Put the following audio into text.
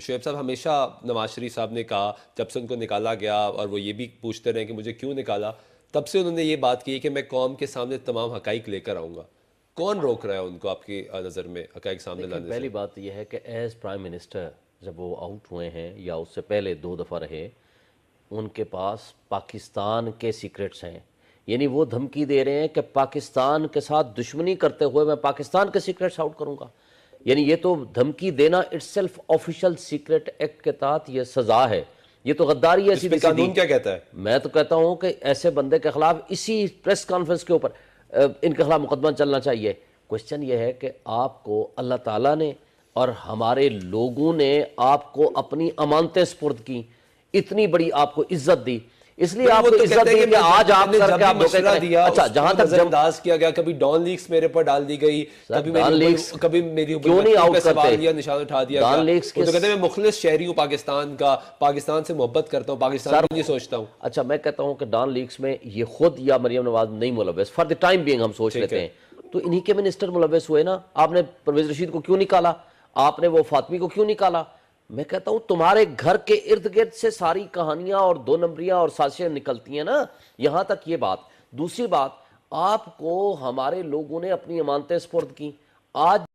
شعیب صاحب ہمیشہ نواز شریف صاحب نے کہا جب سے ان کو نکالا گیا، اور وہ یہ بھی پوچھتے رہے کہ مجھے کیوں نکالا، تب سے انہوں نے یہ بات کی کہ میں قوم کے سامنے تمام حقائق لے کر آؤں گا. کون روک رہا ہے ان کو آپ کی نظر میں حقائق سامنے لانے سے؟ پہلی بات یہ ہے کہ ایز پرائم منسٹر جب وہ آؤٹ ہوئے ہیں یا اس سے پہلے 2 دفعہ رہے، ان کے پاس پاکستان کے سیکرٹس ہیں. یعنی وہ دھمکی دے رہے ہیں کہ پاکستان کے ساتھ دشمنی کرتے ہوئے میں پاکستان کے سیکرٹس آؤٹ کروں گا. یعنی یہ تو دھمکی دینا it self official secret act کے تحت یہ سزا ہے. یہ تو غداری ایسی اس پہ قانون کیا کہتا ہے؟ میں تو کہتا ہوں کہ ایسے بندے کے خلاف اسی پریس کانفرنس کے اوپر ان کے خلاف مقدمہ چلنا چاہیے. کوشچن یہ ہے کہ آپ کو اللہ تعالیٰ نے اور ہمارے لوگوں نے آپ کو اپنی امانتیں سپرد کی، اتنی بڑی آپ کو عزت دی، اس لیے آپ کو عزت دی کہ آج آپ کر کے آپ دھوکے کریں. اچھا جہاں تک نظر انداز کیا گیا، کبھی ڈان لیکس میرے پر ڈال دی گئی، کبھی میری کیوں نہیں آؤٹ کرتے، سوال یا نشان اٹھا دیا گیا. ڈان لیکس وہ تو کہتے ہیں میں مخلص شہری ہوں پاکستان کا، پاکستان سے محبت کرتا ہوں، پاکستان کو نہیں سوچتا ہوں. اچھا میں کہتا ہوں کہ ڈان لیکس میں یہ خود یا مریم نواز نہیں ملوث، فار دی ٹائم بینگ ہم سوچ لیتے ہیں. تو انہی کے منسٹر ملوث ہوئے نا. آپ نے پرویز رشید کو کیوں نکالا، آپ نے وہ فاطمی کو کیوں نکالا؟ میں کہتا ہوں تمہارے گھر کے ارد گرد سے ساری کہانیاں اور 2 نمبریاں اور سازشیں نکلتی ہیں نا. یہاں تک یہ بات. دوسری بات، آپ کو ہمارے لوگوں نے اپنی امانتیں سپرد کی. آج